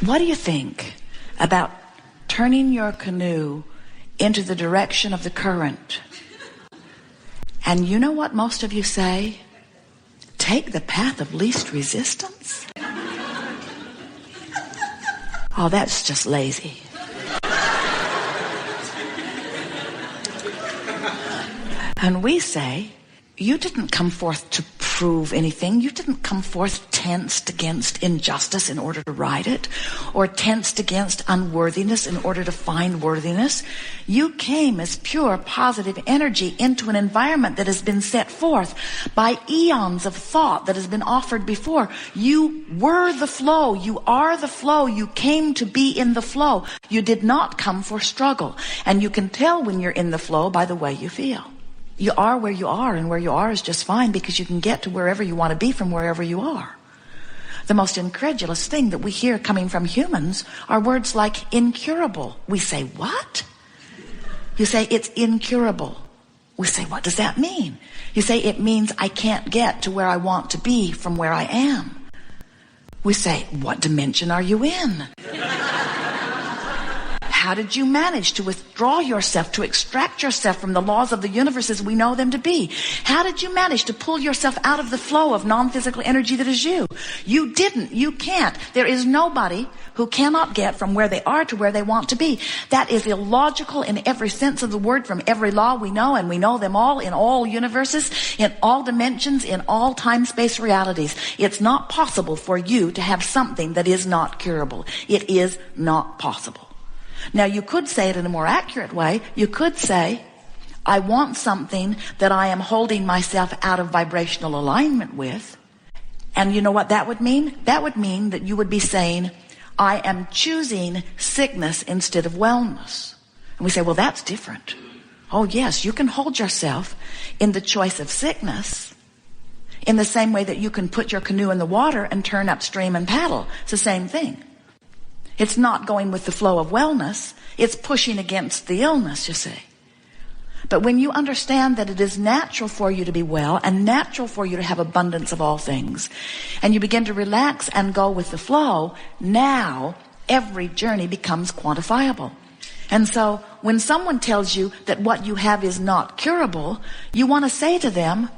What do you think about turning your canoe into the direction of the current? And you know what most of you say? Take the path of least resistance? Oh, that's just lazy. And we say, you didn't come forth to prove anything. You didn't come forth tensed against injustice in order to right it, or tensed against unworthiness in order to find worthiness. You came as pure, positive energy into an environment that has been set forth by eons of thought that has been offered before. You were the flow. You are the flow. You came to be in the flow. You did not come for struggle. And you can tell when you're in the flow by the way you feel. You are where you are, and where you are is just fine, because you can get to wherever you want to be from wherever you are. The most incredulous thing that we hear coming from humans are words like incurable. We say, what? You say, it's incurable. We say, what does that mean? You say, it means I can't get to where I want to be from where I am. We say, what dimension are you in? How did you manage to withdraw yourself, to extract yourself from the laws of the universe as we know them to be? How did you manage to pull yourself out of the flow of non-physical energy that is you? You didn't. You can't. There is nobody who cannot get from where they are to where they want to be. That is illogical in every sense of the word, from every law we know, and we know them all in all universes, in all dimensions, in all time-space realities. It's not possible for you to have something that is not curable. It is not possible. Now, you could say it in a more accurate way. You could say, I want something that I am holding myself out of vibrational alignment with. And you know what that would mean? That would mean that you would be saying, I am choosing sickness instead of wellness. And we say, well, that's different. Oh, yes, you can hold yourself in the choice of sickness in the same way that you can put your canoe in the water and turn upstream and paddle. It's the same thing. It's not going with the flow of wellness. It's pushing against the illness, you see. But when you understand that it is natural for you to be well and natural for you to have abundance of all things, and you begin to relax and go with the flow, now every journey becomes quantifiable. And so when someone tells you that what you have is not curable, you want to say to them,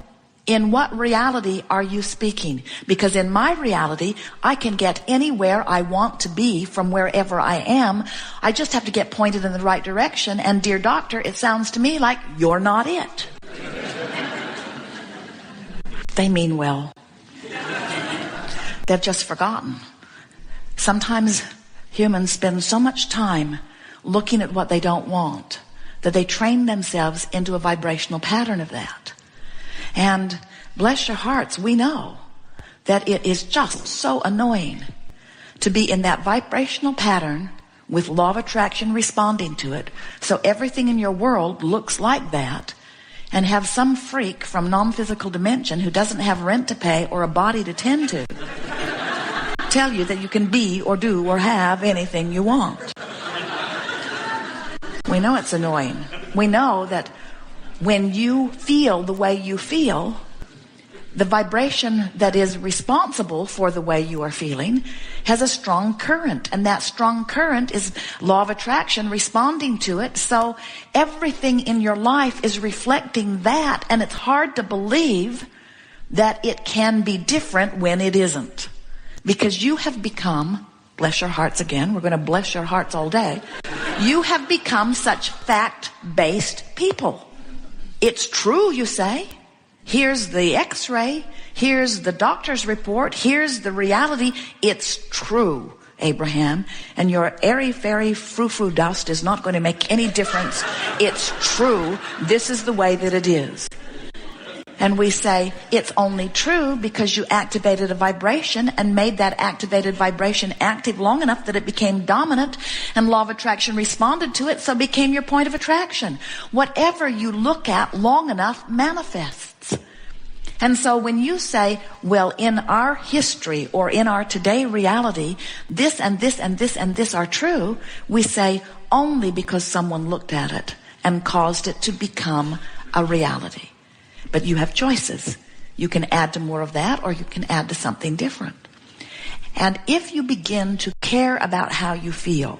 in what reality are you speaking? Because in my reality, I can get anywhere I want to be from wherever I am. I just have to get pointed in the right direction. And dear doctor, it sounds to me like you're not it. They mean well. They've just forgotten. Sometimes humans spend so much time looking at what they don't want that they train themselves into a vibrational pattern of that. And bless your hearts, we know that it is just so annoying to be in that vibrational pattern with law of attraction responding to it. So everything in your world looks like that, and have some freak from non-physical dimension who doesn't have rent to pay or a body to tend to tell you that you can be or do or have anything you want. We know it's annoying. We know that when you feel the way you feel, the vibration that is responsible for the way you are feeling has a strong current, and that strong current is law of attraction responding to it. So everything in your life is reflecting that, and it's hard to believe that it can be different when it isn't, because you have become, bless your hearts again, we're going to bless your hearts all day, you have become such fact-based people. It's true, you say. Here's the x-ray. Here's the doctor's report. Here's the reality. It's true, Abraham. And your airy-fairy frou-frou dust is not going to make any difference. It's true. This is the way that it is. And we say, it's only true because you activated a vibration and made that activated vibration active long enough that it became dominant, and law of attraction responded to it, so it became your point of attraction. Whatever you look at long enough manifests. And so when you say, well, in our history or in our today reality, this and this and this and this are true, we say only because someone looked at it and caused it to become a reality. But you have choices. You can add to more of that, or you can add to something different. And if you begin to care about how you feel,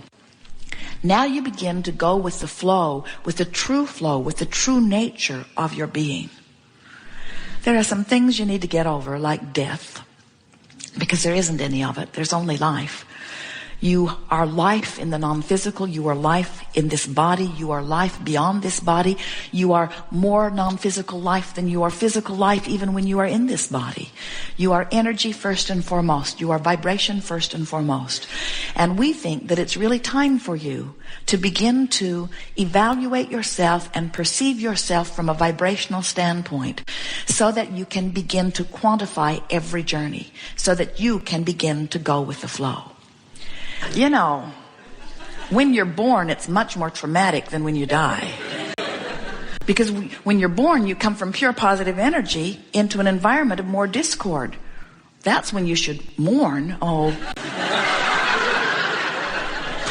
now you begin to go with the flow, with the true nature of your being. There are some things you need to get over, like death, because there isn't any of it. There's only life. You are life in the non-physical. You are life in this body. You are life beyond this body. You are more non-physical life than you are physical life, even when you are in this body. You are energy first and foremost. You are vibration first and foremost. And we think that it's really time for you to begin to evaluate yourself and perceive yourself from a vibrational standpoint, so that you can begin to quantify every journey, so that you can begin to go with the flow. You know, when you're born, it's much more traumatic than when you die. Because when you're born, you come from pure positive energy into an environment of more discord. That's when you should mourn. Oh,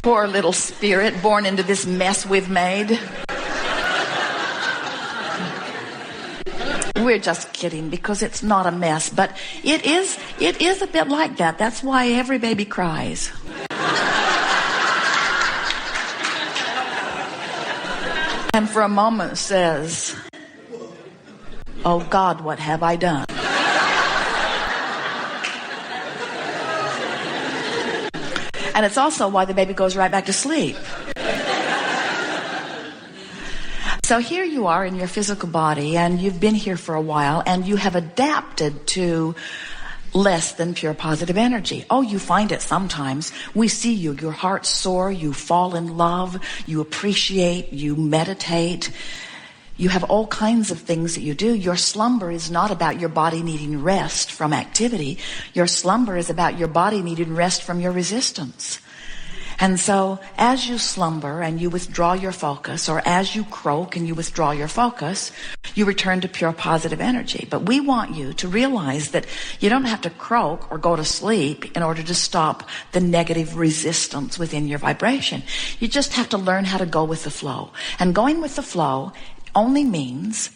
poor little spirit born into this mess we've made. We're just kidding, because it's not a mess, but it is a bit like that. That's why every baby cries. And for a moment says, "Oh God, what have I done?" And it's also why the baby goes right back to sleep. So here you are in your physical body, and you've been here for a while, and you have adapted to less than pure positive energy. Oh, you find it sometimes. We see you. Your heart's sore. You fall in love. You appreciate. You meditate. You have all kinds of things that you do. Your slumber is not about your body needing rest from activity. Your slumber is about your body needing rest from your resistance. And so as you slumber and you withdraw your focus, or as you croak and you withdraw your focus, you return to pure positive energy. But we want you to realize that you don't have to croak or go to sleep in order to stop the negative resistance within your vibration. You just have to learn how to go with the flow. And going with the flow only means,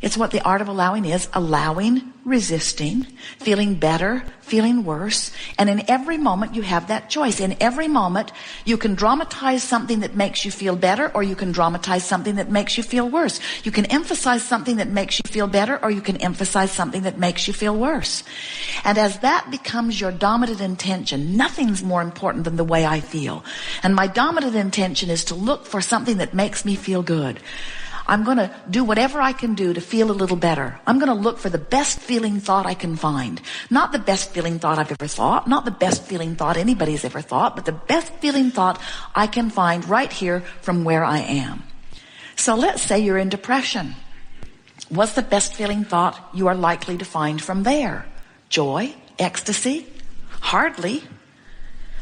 it's what the art of allowing is: allowing, resisting, feeling better, feeling worse. And in every moment you have that choice. In every moment you can dramatize something that makes you feel better, or you can dramatize something that makes you feel worse. You can emphasize something that makes you feel better, or you can emphasize something that makes you feel worse. And as that becomes your dominant intention, nothing's more important than the way I feel. And my dominant intention is to look for something that makes me feel good. I'm going to do whatever I can do to feel a little better. I'm going to look for the best feeling thought I can find. Not the best feeling thought I've ever thought, not the best feeling thought anybody's ever thought, but the best feeling thought I can find right here from where I am. So let's say you're in depression. What's the best feeling thought you are likely to find from there? Joy? Ecstasy? Hardly.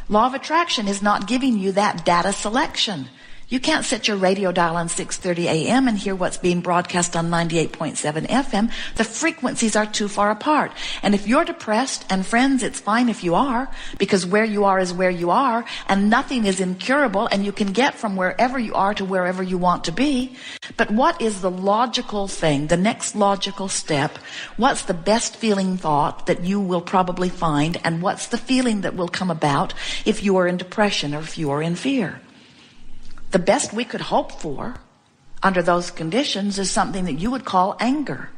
Law of attraction is not giving you that data selection. You can't set your radio dial on 6:30 a.m. and hear what's being broadcast on 98.7 FM. The frequencies are too far apart. And if you're depressed, and friends, it's fine if you are, because where you are is where you are, and nothing is incurable, and you can get from wherever you are to wherever you want to be. But what is the logical thing, the next logical step? What's the best feeling thought that you will probably find, and what's the feeling that will come about if you are in depression or if you are in fear? The best we could hope for under those conditions is something that you would call anger.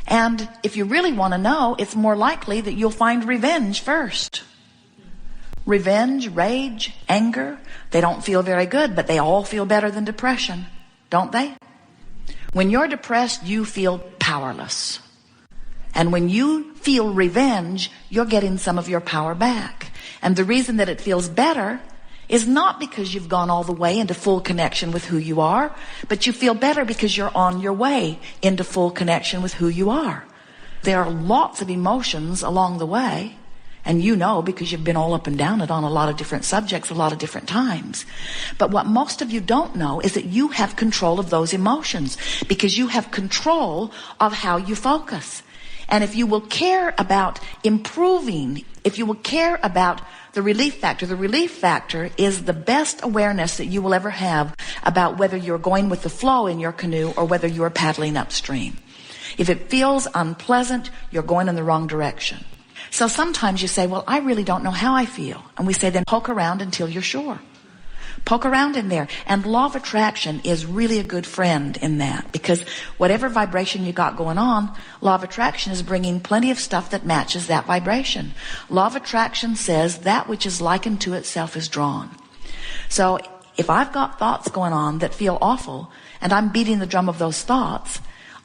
And if you really want to know, it's more likely that you'll find revenge first. Revenge, rage, anger, they don't feel very good, but they all feel better than depression, don't they? When you're depressed, you feel powerless. And when you feel revenge, you're getting some of your power back. And the reason that it feels better is not because you've gone all the way into full connection with who you are, but you feel better because you're on your way into full connection with who you are. There are lots of emotions along the way, and you know, because you've been all up and down it on a lot of different subjects a lot of different times. But what most of you don't know is that you have control of those emotions, because you have control of how you focus. And if you will care about improving, if you will care about the relief factor is the best awareness that you will ever have about whether you're going with the flow in your canoe or whether you're paddling upstream. If it feels unpleasant, you're going in the wrong direction. So sometimes you say, well, I really don't know how I feel. And we say, then poke around until you're sure. Poke around in there. And law of attraction is really a good friend in that, because whatever vibration you got going on, law of attraction is bringing plenty of stuff that matches that vibration. Law of attraction says that which is likened to itself is drawn. So if I've got thoughts going on that feel awful, and I'm beating the drum of those thoughts,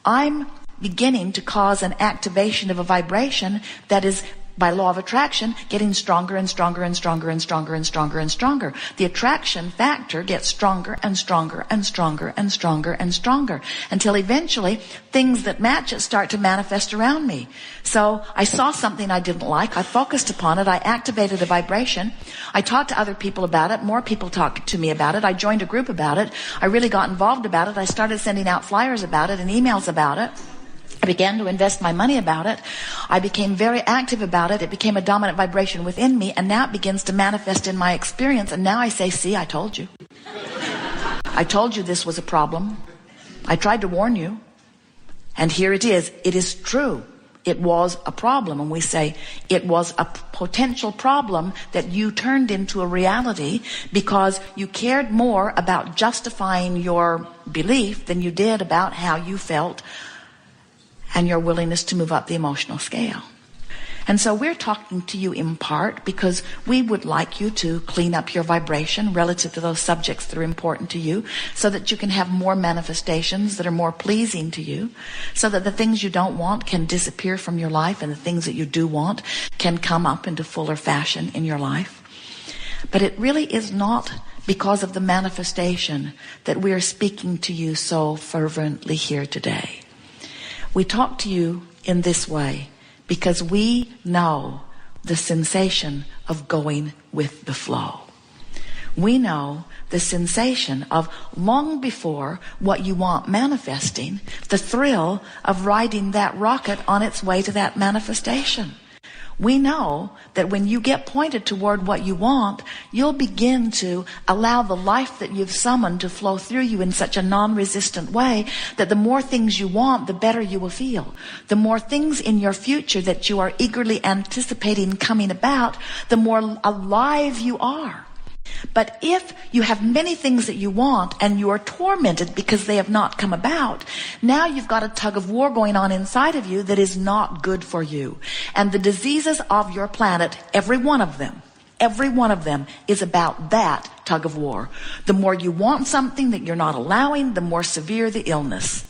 I'm beginning to cause an activation of a vibration that is, by law of attraction, getting stronger and stronger and stronger and stronger and stronger and stronger. The attraction factor gets stronger and stronger and stronger and stronger and stronger, until eventually things that match it start to manifest around me. So I saw something I didn't like. I focused upon it. I activated a vibration. I talked to other people about it. More people talked to me about it. I joined a group about it. I really got involved about it. I started sending out flyers about it and emails about it. I began to invest my money about it. I became very active about it. It became a dominant vibration within me, and now it begins to manifest in my experience. And now I say, see, I told you. I told you this was a problem. I tried to warn you. And here it is. It is true. It was a problem. And we say it was a potential problem that you turned into a reality because you cared more about justifying your belief than you did about how you felt and your willingness to move up the emotional scale. And so we're talking to you in part because we would like you to clean up your vibration relative to those subjects that are important to you, so that you can have more manifestations that are more pleasing to you, so that the things you don't want can disappear from your life and the things that you do want can come up into fuller fashion in your life. But it really is not because of the manifestation that we are speaking to you so fervently here today. We talk to you in this way because we know the sensation of going with the flow. We know the sensation of, long before what you want manifesting, the thrill of riding that rocket on its way to that manifestation. We know that when you get pointed toward what you want, you'll begin to allow the life that you've summoned to flow through you in such a non-resistant way that the more things you want, the better you will feel. The more things in your future that you are eagerly anticipating coming about, the more alive you are. But if you have many things that you want and you are tormented because they have not come about, now you've got a tug of war going on inside of you that is not good for you. And the diseases of your planet, every one of them is about that tug of war. The more you want something that you're not allowing, the more severe the illness.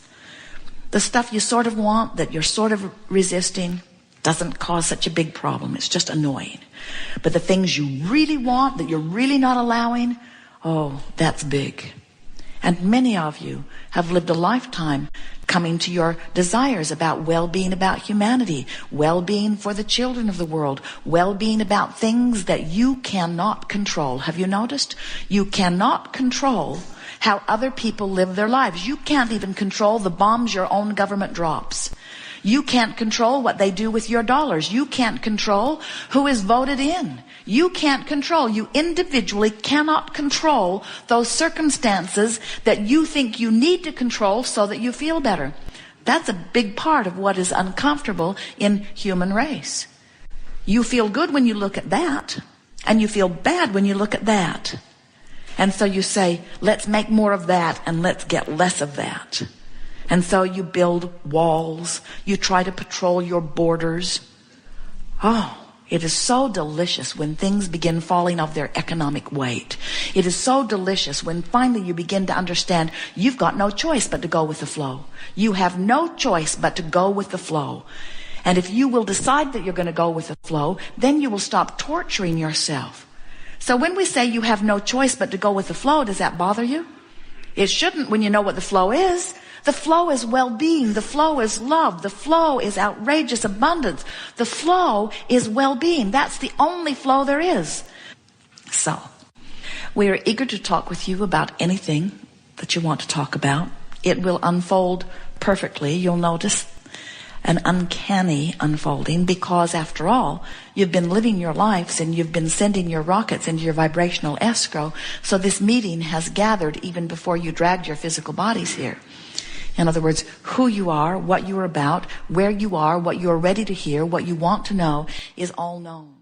The stuff you sort of want that you're sort of resisting doesn't cause such a big problem. It's just annoying. But the things you really want that you're really not allowing, oh, that's big. And many of you have lived a lifetime coming to your desires about well-being, about humanity, well-being for the children of the world, well-being about things that you cannot control. Have you noticed? You cannot control how other people live their lives. You can't even control the bombs your own government drops. You can't control what they do with your dollars. You can't control who is voted in. You can't control. You individually cannot control those circumstances that you think you need to control so that you feel better. That's a big part of what is uncomfortable in human race. You feel good when you look at that, and you feel bad when you look at that. And so you say, let's make more of that and let's get less of that. And so you build walls. You try to patrol your borders. Oh, it is so delicious when things begin falling off their economic weight. It is so delicious when finally you begin to understand you've got no choice but to go with the flow. You have no choice but to go with the flow. And if you will decide that you're going to go with the flow, then you will stop torturing yourself. So when we say you have no choice but to go with the flow, does that bother you? It shouldn't when you know what the flow is. The flow is well-being. The flow is love. The flow is outrageous abundance. The flow is well-being. That's the only flow there is. So, we are eager to talk with you about anything that you want to talk about. It will unfold perfectly. You'll notice an uncanny unfolding because, after all, you've been living your lives and you've been sending your rockets into your vibrational escrow. So this meeting has gathered even before you dragged your physical bodies here. In other words, who you are, what you are about, where you are, what you are ready to hear, what you want to know is all known.